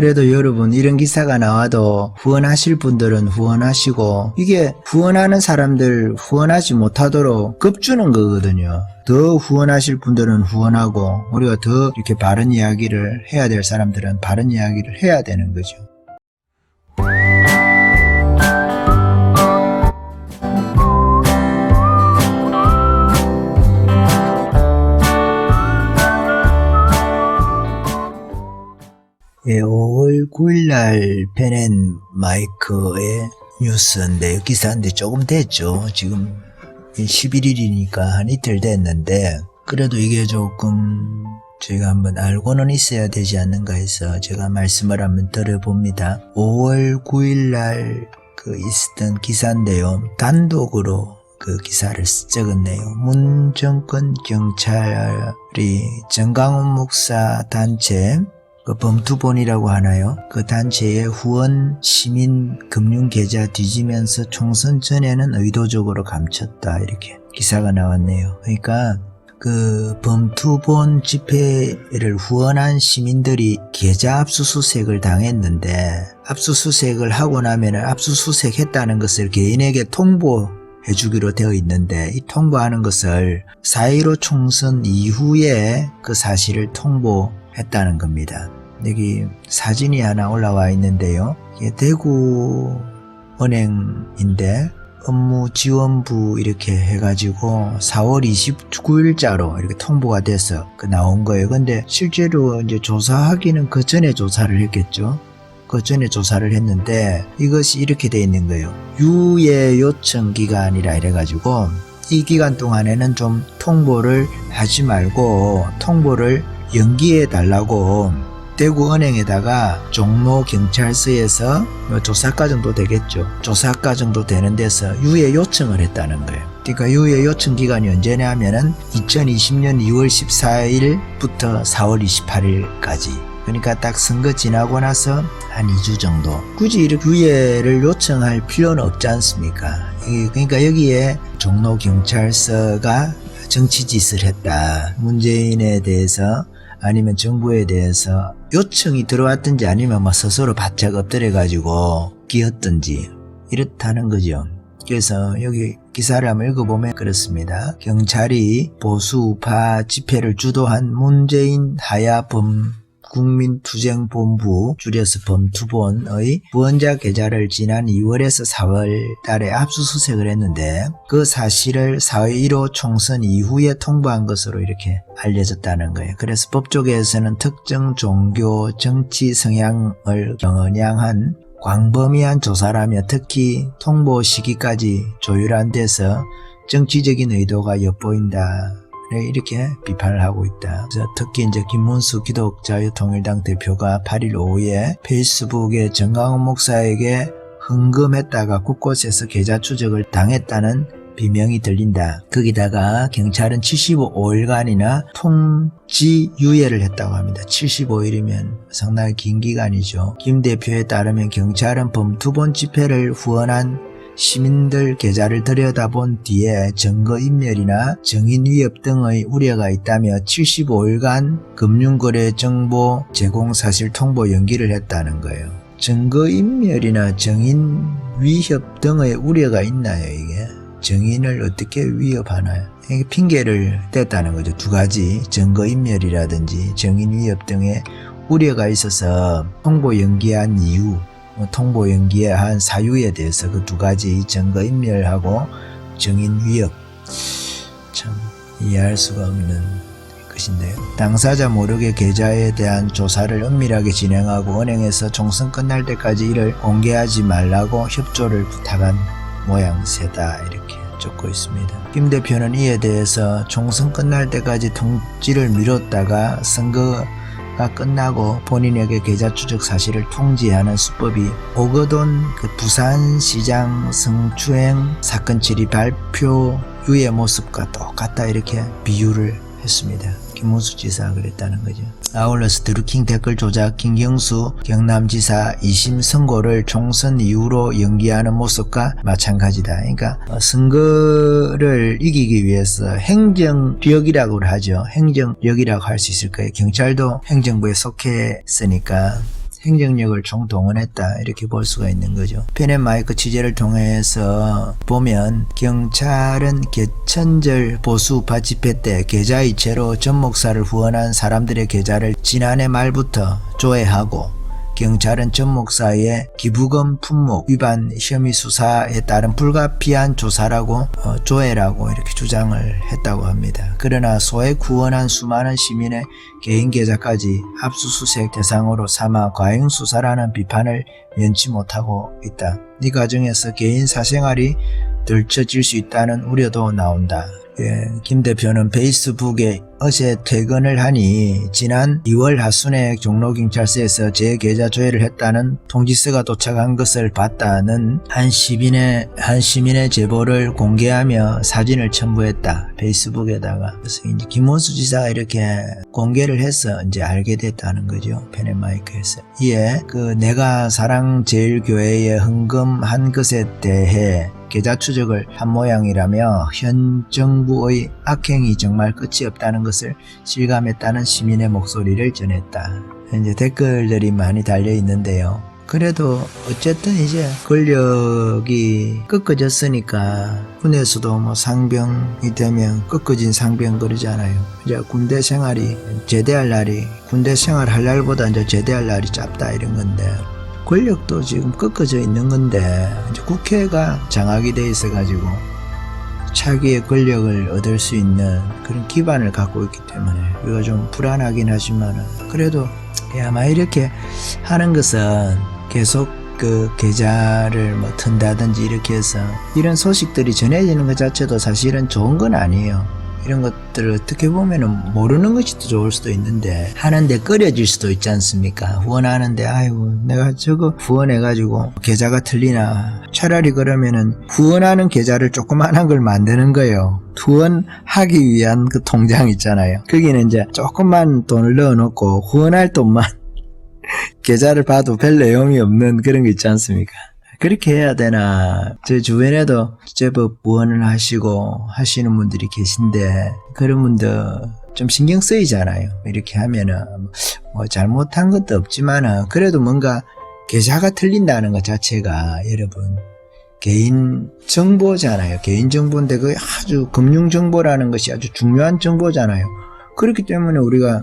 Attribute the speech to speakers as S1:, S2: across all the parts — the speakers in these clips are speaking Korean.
S1: 그래도 여러분 이런 기사가 나와도 후원하실 분들은 후원하시고 이게 후원하는 사람들 후원하지 못하도록 겁주는 거거든요. 더 후원하실 분들은 후원하고 우리가 더 이렇게 바른 이야기를 해야 될 사람들은 바른 이야기를 해야 되는 거죠. 예, 5월 9일날 펜앤 마이크의 뉴스인데 기사인데 조금 됐죠. 지금 11일이니까 한 이틀 됐는데 그래도 이게 조금 저희가 한번 알고는 있어야 되지 않는가 해서 제가 말씀을 한번 들어봅니다. 5월 9일날 있었던 기사인데요. 단독으로 그 기사를 적었네요. 문 정권 경찰이 정강훈 목사 단체 범투본이라고 하나요? 그 단체의 후원 시민 금융 계좌 뒤지면서 총선 전에는 의도적으로 감췄다 이렇게 기사가 나왔네요. 그러니까 그 범투본 집회를 후원한 시민들이 계좌 압수수색을 당했는데 압수수색을 하고 나면은 압수수색했다는 것을 개인에게 통보해 주기로 되어 있는데 이 통보하는 것을 4.15 총선 이후에 그 사실을 통보했다는 겁니다. 여기 사진이 하나 올라와 있는데요. 이게 대구 은행인데 업무지원부 이렇게 해가지고 4월 29일자로 이렇게 통보가 돼서 나온 거예요. 근데 실제로 이제 조사하기는 그 전에 조사를 했겠죠. 그 전에 조사를 했는데 이것이 이렇게 돼 있는 거예요. 유예 요청 기간이라 이래가지고 이 기간 동안에는 좀 통보를 하지 말고 통보를 연기해 달라고 대구은행에다가 종로경찰서에서 조사과 정도 되겠죠. 조사과 정도 되는 데서 유예 요청을 했다는 거예요. 그러니까 유예 요청 기간이 언제냐 하면은 2020년 2월 14일부터 4월 28일까지. 그러니까 딱 선거 지나고 나서 한 2주 정도. 굳이 이렇게 유예를 요청할 필요는 없지 않습니까? 그러니까 여기에 종로경찰서가 정치짓을 했다. 문재인에 대해서 아니면 정부에 대해서 요청이 들어왔든지 아니면 스스로 바짝 엎드려가지고 끼었든지 이렇다는 거죠. 그래서 여기 기사를 한번 읽어보면 그렇습니다. 경찰이 보수우파 집회를 주도한 문재인 하야 국민투쟁본부 줄여서 범투본의 후원자 계좌를 지난 2월에서 4월 달에 압수수색을 했는데 그 사실을 4.15 총선 이후에 통보한 것으로 이렇게 알려졌다는 거예요. 그래서 법조계에서는 특정 종교 정치 성향을 겨냥한 광범위한 조사라며 특히 통보 시기까지 조율한 데서 정치적인 의도가 엿보인다. 이렇게 비판을 하고 있다. 그래서 특히 이제 김문수 기독자유통일당 대표가 8일 오후에 페이스북에 정강훈 목사에게 헌금했다가 곳곳에서 계좌 추적을 당했다는 비명이 들린다. 거기다가 경찰은 75일간이나 통지 유예를 했다고 합니다. 75일이면 상당히 긴 기간이죠. 김 대표에 따르면 경찰은 범투본 집회를 후원한 시민들 계좌를 들여다본 뒤에 증거인멸이나 증인위협 등의 우려가 있다며 75일간 금융거래 정보 제공 사실 통보 연기를 했다는 거예요. 증거인멸이나 증인위협 등의 우려가 있나요 이게? 증인을 어떻게 위협하나요? 이게 핑계를 댔다는 거죠. 두 가지 증거인멸이라든지 증인위협 등의 우려가 있어서 통보 연기한 이유 통보 연기한 사유에 대해서 그 두 가지 증거인멸하고 증인위협 참 이해할 수가 없는 것인데요. 당사자 모르게 계좌에 대한 조사를 은밀하게 진행하고 은행에서 총선 끝날 때까지 이를 공개하지 말라고 협조를 부탁한 모양새다 이렇게 적고 있습니다. 김 대표는 이에 대해서 총선 끝날 때까지 통지를 미뤘다가 선거가 끝나고 본인에게 계좌 추적 사실을 통지하는 수법이 오거돈 부산시장 성추행 사건 처리 발표 유예 모습과 똑같다 이렇게 비유를 했습니다. 김문수 지사가 그랬다는 거죠. 아울러서 드루킹 댓글 조작 김경수 경남지사 2심 선고를 총선 이후로 연기하는 모습과 마찬가지다. 그러니까 선거를 이기기 위해서 행정력이라고 하죠. 행정력이라고 할 수 있을 거예요. 경찰도 행정부에 속했으니까 행정력을 총동원했다 이렇게 볼 수가 있는 거죠. 펜앤마이크 취재를 통해서 보면 경찰은 개천절 보수우파 집회 때 계좌이체로 전 목사를 후원한 사람들의 계좌를 지난해 말부터 조회하고 경찰은 전 목사의 기부금 품목 위반 혐의 수사에 따른 불가피한 조사라고 조회라고 이렇게 주장을 했다고 합니다. 그러나 소액 후원한 수많은 시민의 개인 계좌까지 압수수색 대상으로 삼아 과잉 수사라는 비판을 면치 못하고 있다. 이 과정에서 개인 사생활이 들춰질 수 있다는 우려도 나온다. 김 대표는 페이스북에 어제 퇴근을 하니 지난 2월 하순에 종로경찰서에서 제 계좌 조회를 했다는 통지서가 도착한 것을 봤다는 한 시민의 제보를 공개하며 사진을 첨부했다. 페이스북에다가. 그래서 이제 김원수 지사가 이렇게 공개를 해서 이제 알게 됐다는 거죠. 펜앤마이크에서. 이에 내가 사랑제일교회에 헌금한 것에 대해 계좌 추적을 한 모양이라며 현 정부의 악행이 정말 끝이 없다는 것을 실감했다는 시민의 목소리를 전했다. 이제 댓글들이 많이 달려 있는데요. 그래도 어쨌든 이제 권력이 꺾어졌으니까 군에서도 상병이 되면 꺾어진 상병 그러잖아요. 이제 군대 생활이 제대할 날이 군대 생활할 날보다 이제 제대할 날이 짧다 이런 건데. 권력도 지금 꺾어져 있는 건데 이제 국회가 장악이 돼 있어가지고 차기의 권력을 얻을 수 있는 그런 기반을 갖고 있기 때문에 우리가 좀 불안하긴 하지만 그래도 아마 이렇게 하는 것은 계속 계좌를 튼다든지 이렇게 해서 이런 소식들이 전해지는 것 자체도 사실은 좋은 건 아니에요. 이런 것들을 어떻게 보면은 모르는 것이 더 좋을 수도 있는데 하는데 꺼려질 수도 있지 않습니까? 후원하는데 아이고 내가 저거 후원해가지고 계좌가 틀리나. 차라리 그러면은 후원하는 계좌를 조그만한 걸 만드는 거예요. 후원하기 위한 그 통장 있잖아요. 거기는 이제 조금만 돈을 넣어놓고 후원할 돈만 계좌를 봐도 별 내용이 없는 그런 거 있지 않습니까? 그렇게 해야 되나. 제 주변에도 제법 후원을 하시고 하시는 분들이 계신데 그런 분들 좀 신경 쓰이잖아요. 이렇게 하면은 잘못한 것도 없지만은 그래도 뭔가 계좌가 틀린다는 것 자체가 여러분 개인 정보잖아요. 개인 정보인데 그게 아주 금융 정보라는 것이 아주 중요한 정보잖아요. 그렇기 때문에 우리가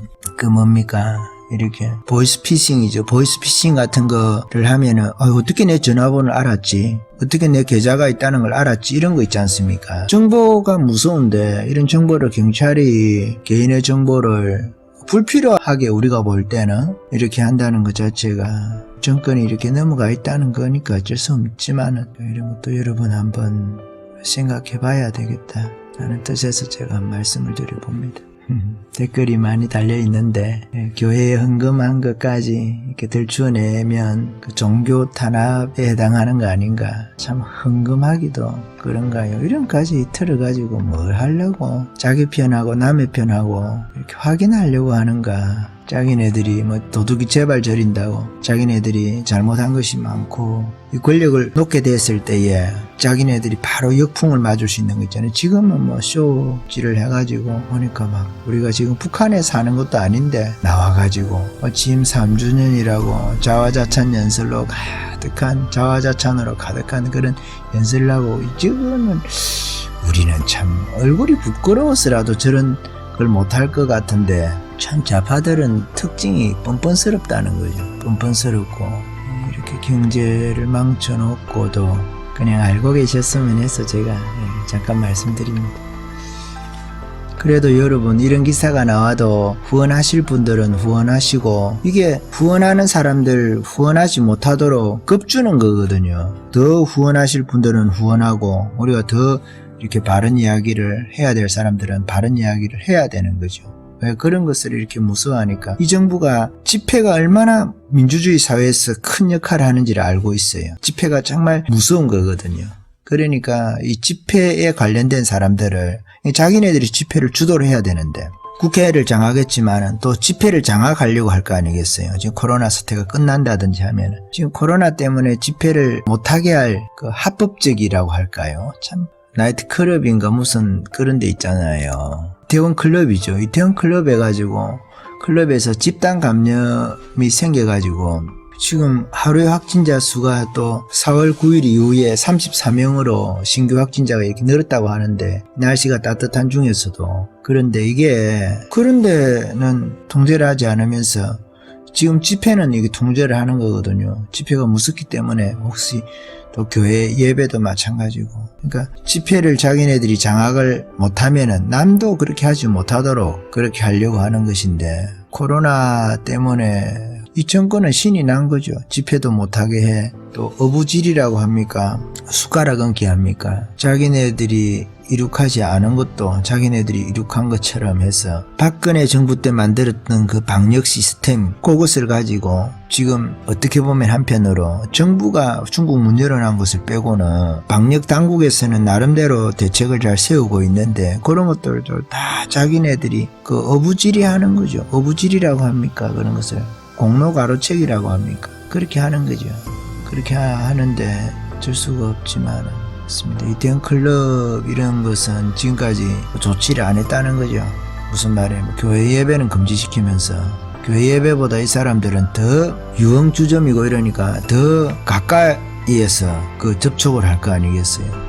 S1: 이렇게 보이스피싱이죠. 보이스피싱 같은 거를 하면은 어떻게 내 전화번호를 알았지? 어떻게 내 계좌가 있다는 걸 알았지? 이런 거 있지 않습니까? 정보가 무서운데 이런 정보를 경찰이 개인의 정보를 불필요하게 우리가 볼 때는 이렇게 한다는 것 자체가 정권이 이렇게 넘어가 있다는 거니까 어쩔 수 없지만은 이런 것도 여러분 한번 생각해 봐야 되겠다 라는 뜻에서 제가 말씀을 드려봅니다. 댓글이 많이 달려있는데 교회에 헌금한 것까지 이렇게 들추어내면 그 종교 탄압에 해당하는 거 아닌가. 참 헌금하기도 그런가요. 이런까지 틀어가지고 뭘 하려고 자기 편하고 남의 편하고 이렇게 확인하려고 하는가. 자기네들이 도둑이 제발 저린다고 자기네들이 잘못한 것이 많고 이 권력을 놓게 됐을 때에 자기네들이 바로 역풍을 맞을 수 있는 거 있잖아요. 지금은 쇼지를 해가지고 보니까 우리가 지금 북한에 사는 것도 아닌데 나와가지고 취임 3주년이라고 자화자찬 연설로 가득한 자화자찬으로 가득한 그런 연설을 하고 지금은 우리는 참 얼굴이 부끄러워서라도 저런 걸 못할 것 같은데 참 좌파들은 특징이 뻔뻔스럽다는 거죠. 뻔뻔스럽고 이렇게 경제를 망쳐놓고도 그냥 알고 계셨으면 해서 제가 잠깐 말씀드립니다. 그래도 여러분 이런 기사가 나와도 후원하실 분들은 후원하시고 이게 후원하는 사람들 후원하지 못하도록 겁주는 거거든요. 더 후원하실 분들은 후원하고 우리가 더 이렇게 바른 이야기를 해야 될 사람들은 바른 이야기를 해야 되는 거죠. 왜 그런 것을 이렇게 무서워하니까 이 정부가 집회가 얼마나 민주주의 사회에서 큰 역할을 하는지를 알고 있어요. 집회가 정말 무서운 거거든요. 그러니까 이 집회에 관련된 사람들을 자기네들이 집회를 주도를 해야 되는데 국회를 장악했지만은 또 집회를 장악하려고 할 거 아니겠어요. 지금 코로나 사태가 끝난다든지 하면은 지금 코로나 때문에 집회를 못하게 할 그 합법적이라고 할까요? 참 나이트클럽인가 무슨 그런 데 있잖아요. 이태원 클럽이죠. 이태원 클럽 해가지고 클럽에서 집단 감염이 생겨가지고 지금 하루의 확진자 수가 또 4월 9일 이후에 34명으로 신규 확진자가 이렇게 늘었다고 하는데, 날씨가 따뜻한 중에서도. 그런데는 통제를 하지 않으면서 지금 집회는 이게 통제를 하는 거거든요. 집회가 무섭기 때문에. 혹시 또 교회 예배도 마찬가지고. 그러니까 집회를 자기네들이 장악을 못하면은 남도 그렇게 하지 못하도록 그렇게 하려고 하는 것인데, 코로나 때문에 이 정권은 신이 난 거죠. 집회도 못하게 해. 또 어부질이라고 합니까? 숟가락 얹기 합니까? 자기네들이 이룩하지 않은 것도 자기네들이 이룩한 것처럼 해서 박근혜 정부 때 만들었던 그 방역 시스템, 그것을 가지고 지금 어떻게 보면 한편으로 정부가 중국 문 열어놓은 것을 빼고는 방역 당국에서는 나름대로 대책을 잘 세우고 있는데, 그런 것들도 다 자기네들이 그 어부질이 하는 거죠. 어부질이라고 합니까? 그런 것을 공로 가로채기라고 합니까? 그렇게 하는 거죠. 그렇게 하는데 줄 수가 없지만 있습니다. 이태원 클럽 이런 것은 지금까지 조치를 안 했다는 거죠. 무슨 말이에요? 교회 예배는 금지시키면서 교회 예배보다 이 사람들은 더 유흥 주점이고 이러니까 더 가까이에서 그 접촉을 할 거 아니겠어요?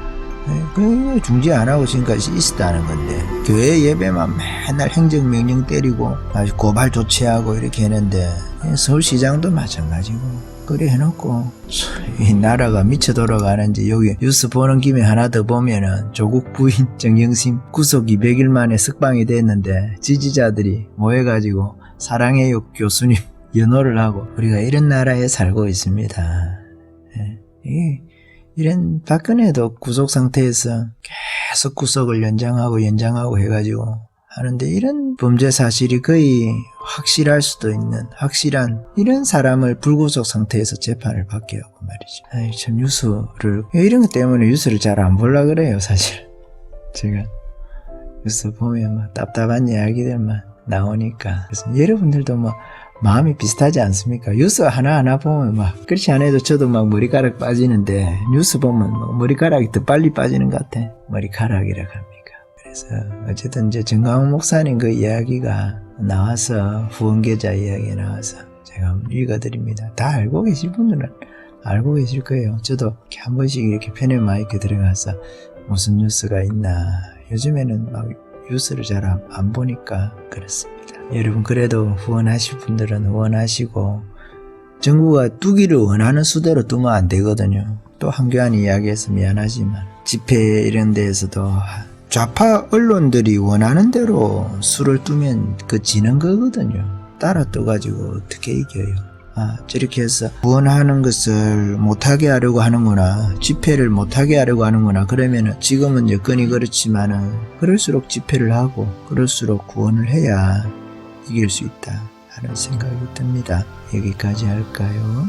S1: 그 중지 안 하고 지금까지 있었다는 건데, 교회 예배만 맨날 행정명령 때리고 아주 고발 조치하고 이렇게 했는데, 서울시장도 마찬가지고 그래 해놓고 이 나라가 미쳐 돌아가는지. 여기 뉴스 보는 김에 하나 더 보면은 조국 부인 정영심 구속 200일 만에 석방이 됐는데 지지자들이 모여가지고 사랑해요 교수님 연호를 하고, 우리가 이런 나라에 살고 있습니다. 이런 박근혜도 구속 상태에서 계속 구속을 연장하고 해가지고 하는데, 이런 범죄 사실이 거의 확실할 수도 있는 확실한 이런 사람을 불구속 상태에서 재판을 받게 하고 말이죠. 참 뉴스를, 이런 것 때문에 뉴스를 잘 안 보려고 그래요. 사실 제가 뉴스 보면 막 답답한 이야기들만 나오니까. 그래서 여러분들도 뭐 마음이 비슷하지 않습니까? 뉴스 하나하나 보면 막, 그렇지 않아도 저도 막 머리카락 빠지는데, 뉴스 보면 막 머리카락이 더 빨리 빠지는 것 같아. 머리카락이라고 합니까? 그래서 어쨌든 이제 정강훈 목사님 그 이야기가 나와서, 후원계좌 이야기 나와서 제가 한번 읽어드립니다. 다 알고 계실 분들은 알고 계실 거예요. 저도 이렇게 한 번씩 이렇게 펜에 마이크 들어가서 무슨 뉴스가 있나. 요즘에는 막 뉴스를 잘 안 보니까 그렇습니다. 여러분, 그래도 후원하실 분들은 후원하시고, 정부가 두기를 원하는 수대로 두면 안 되거든요. 또 한교안이 이야기해서 미안하지만 집회 이런 데에서도 좌파 언론들이 원하는 대로 수를 두면 그 지는 거거든요. 따라 떠가지고 어떻게 이겨요? 저렇게 해서 후원하는 것을 못하게 하려고 하는구나, 집회를 못하게 하려고 하는구나. 그러면은 지금은 여건이 그렇지만은 그럴수록 집회를 하고 그럴수록 후원을 해야 이길 수 있다 하는 생각이 듭니다. 여기까지 할까요?